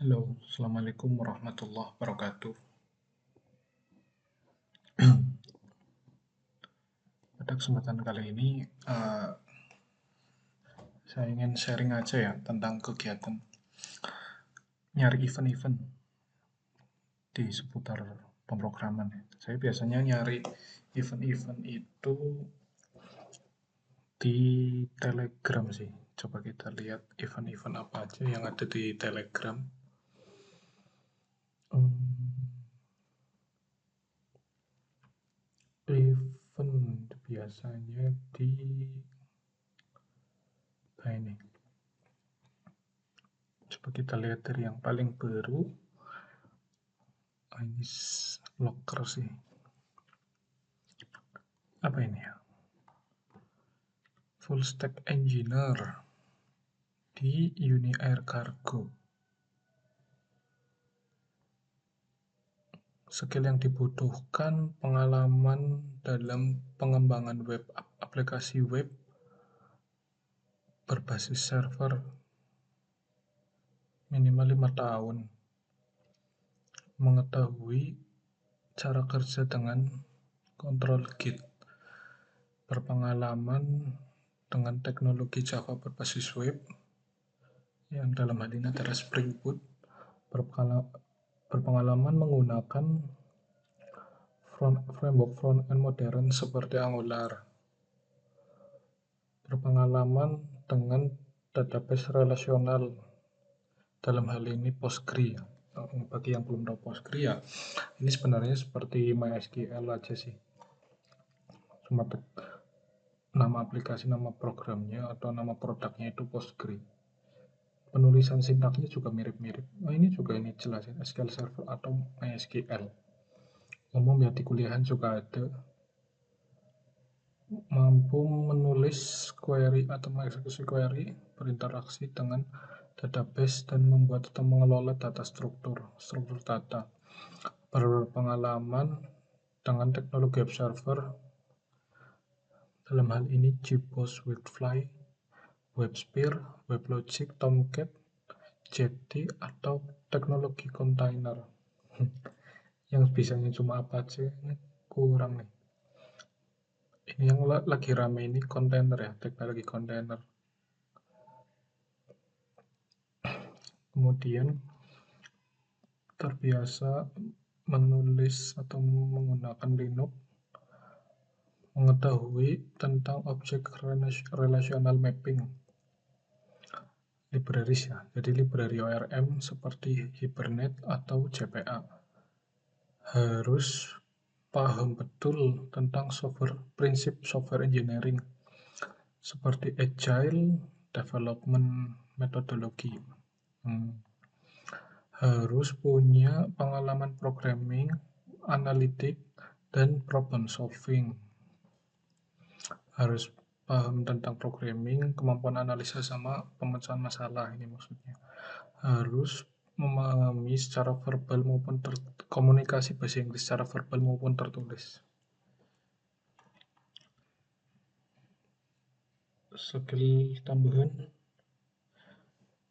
Halo, Assalamualaikum warahmatullahi wabarakatuh. Pada kesempatan kali ini, saya ingin sharing aja ya tentang kegiatan nyari event-event di seputar pemrograman. Saya biasanya nyari event-event itu di Telegram sih. Coba kita lihat event-event apa aja yang ada di Telegram. Event biasanya di ini. Coba kita lihat dari yang paling baru. Ini locker sih. Apa ini ya? Full stack engineer di Uni Air Cargo. Skill yang dibutuhkan pengalaman dalam pengembangan web aplikasi web berbasis server minimal 5 tahun. Mengetahui cara kerja dengan kontrol Git. Berpengalaman dengan teknologi Java berbasis web yang dalam hal ini adalah Spring Boot. Berpengalaman menggunakan framework front-end modern seperti Angular. Berpengalaman dengan database relasional, dalam hal ini Postgre. Bagi yang belum tahu Postgre ya, ini sebenarnya seperti MySQL aja sih. Cuma nama aplikasi, nama programnya atau nama produknya itu Postgre. Penulisan sintaksnya juga mirip-mirip. Nah, ini juga ini jelasin SQL Server atau MySQL. Umum ya di kuliahan juga ada. Mampu menulis query atau mengeksekusi query, berinteraksi dengan database dan membuat atau mengelola data struktur data. Berpengalaman dengan teknologi web server, dalam hal ini JBoss, Webflow, WebSphere, WebLogic, Tomcat, Jetty, atau teknologi kontainer. Yang bisanya cuma apa aja, ini kurang nih. Ini yang lagi rame ini kontainer ya, teknologi kontainer. Kemudian terbiasa menulis atau menggunakan Linux, mengetahui tentang objek relational mapping, libraries ya, jadi library ORM seperti Hibernate atau JPA. Harus paham betul tentang prinsip software engineering seperti agile development methodology. Harus punya pengalaman programming, analitik, dan problem solving. Harus paham tentang programming, kemampuan analisa sama pemecahan masalah, ini maksudnya. Harus memahami secara verbal maupun komunikasi bahasa Inggris secara verbal maupun tertulis. Skill tambahan,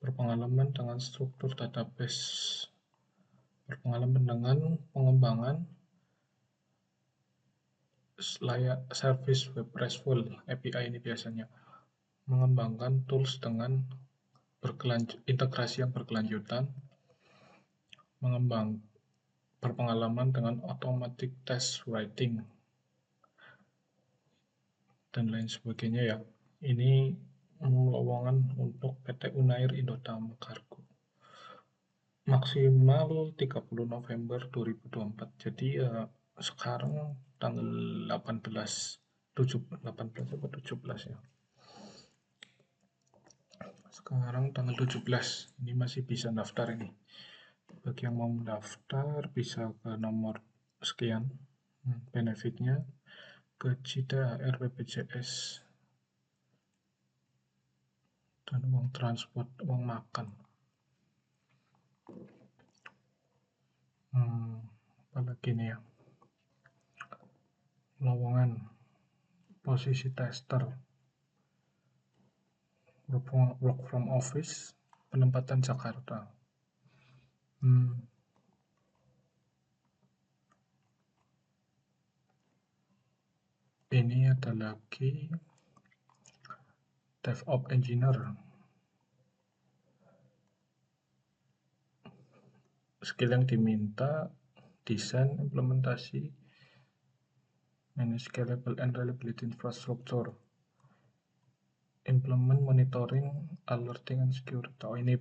berpengalaman dengan struktur database, berpengalaman dengan pengembangan layak service web RESTful API, ini biasanya mengembangkan tools dengan integrasi yang berkelanjutan, berpengalaman dengan automatic test writing, dan lain sebagainya ya. Ini lowongan untuk PT Unair Indotama Cargo. Maksimal 30 November 2024. Jadi sekarang tanggal 18 atau 17 ya. Sekarang tanggal 17. Ini masih bisa daftar ini. Bagi yang mau mendaftar bisa ke nomor sekian. Benefitnya gaji, THR, BPJS, dan uang transport, uang makan. Apalagi nih ya, lowongan posisi tester, work from office, penempatan Jakarta. Ini ada lagi DevOps Engineer. Skill yang diminta: desain, implementasi, manage scalable and reliability infrastructure, implement, monitoring, alerting, and security. Oh, ini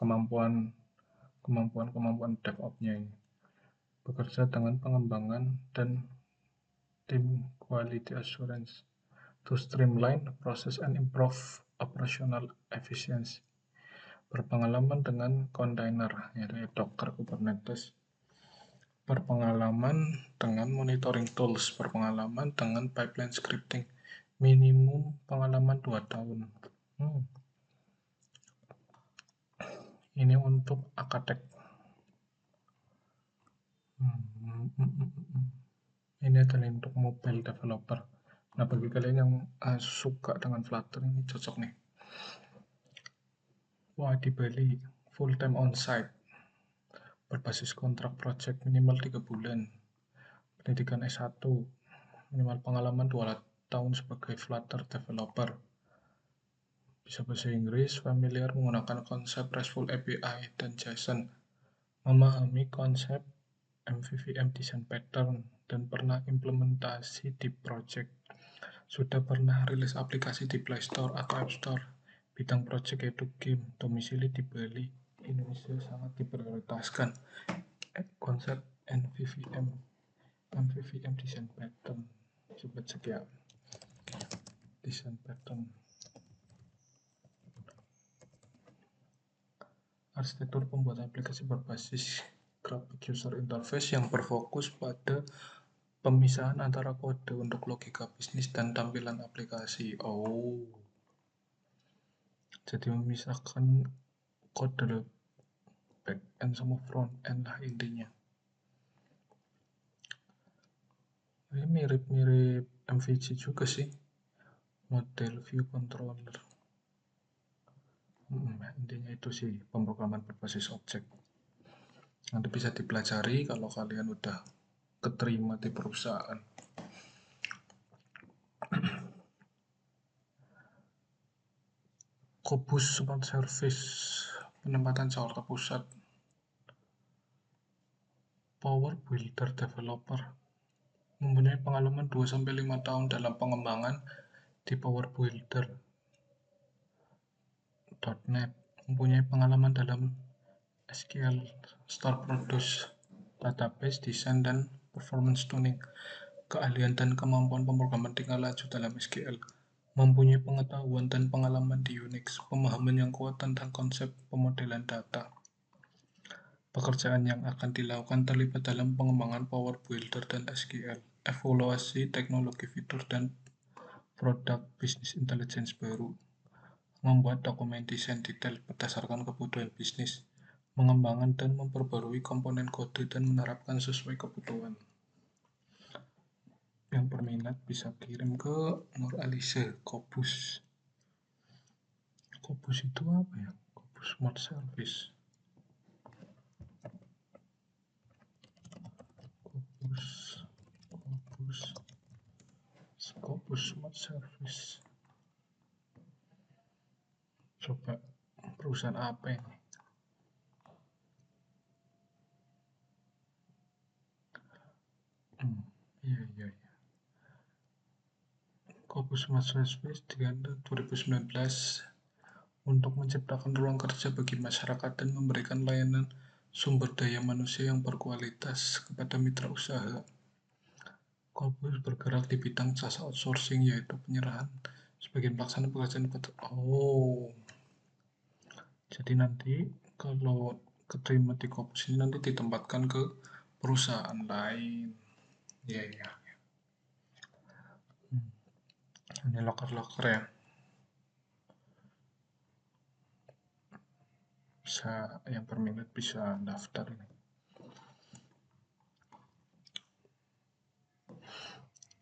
kemampuan DevOps-nya ini. Bekerja dengan pengembangan dan tim quality assurance to streamline process and improve operational efficiency. Berpengalaman dengan container, yaitu Docker, Kubernetes. Berpengalaman dengan monitoring tools, berpengalaman dengan pipeline scripting, minimum pengalaman 2 tahun. Ini untuk arsitek. Ini adalah untuk mobile developer. Nah, bagi kalian yang suka dengan Flutter, ini cocok nih. Wah, di Bali, full time on-site, berbasis kontrak project minimal 3 bulan, pendidikan S1, minimal pengalaman 2 tahun sebagai Flutter developer, bisa bahasa Inggris, familiar menggunakan konsep RESTful API dan JSON, memahami konsep MVVM design pattern, dan pernah implementasi di project. Sudah pernah rilis aplikasi di Play Store atau App Store. Bidang project yaitu game, domisili di Bali, Indonesia, sangat diprioritaskan. Konsep MVVM design pattern. Coba cek ya. Design pattern. Arsitektur pembuatan aplikasi berbasis graphic user interface yang berfokus pada pemisahan antara kode untuk logika bisnis dan tampilan aplikasi. Oh, jadi memisahkan kode back end sama front end lah intinya. Ini mirip-mirip MVC juga sih, model view controller. Intinya itu sih, pemrograman berbasis objek. Nanti bisa dipelajari kalau kalian udah keterima di perusahaan. Qobuz Smart Service, penempatan Jakarta Pusat. Power Builder Developer, mempunyai pengalaman 2-5 tahun dalam pengembangan di Power Builder. .NET, mempunyai pengalaman dalam SQL, Star Produce, database, desain, dan performance tuning. Keahlian dan kemampuan pemrograman tingkat lanjut dalam SQL. Mempunyai pengetahuan dan pengalaman di Unix, pemahaman yang kuat tentang konsep pemodelan data. Pekerjaan yang akan dilakukan terlibat dalam pengembangan Power Builder dan SQL, evaluasi teknologi fitur dan produk bisnis intelligence baru, membuat dokumen desain detail berdasarkan kebutuhan bisnis, mengembangkan dan memperbarui komponen kode dan menerapkan sesuai kebutuhan. Yang berminat bisa kirim ke Nur Alisa. Qobuz. Qobuz itu apa ya? Qobuz Smart Service. Qobuz Smart Service. Coba perusahaan apa ini? Iya. Qobuz Smart Service diganti 2019 untuk menciptakan ruang kerja bagi masyarakat dan memberikan layanan sumber daya manusia yang berkualitas kepada mitra usaha. Qobuz bergerak di bidang jasa outsourcing, yaitu penyerahan sebagian pelaksanaan pekerjaan. Jadi nanti kalau keterima di Qobuz ini nanti ditempatkan ke perusahaan lain. Iya. Ini loker-loker ya. Bisa, yang berminat bisa daftar ini.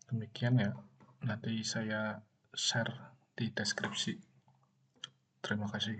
Demikian ya, nanti saya share di deskripsi. Terima kasih.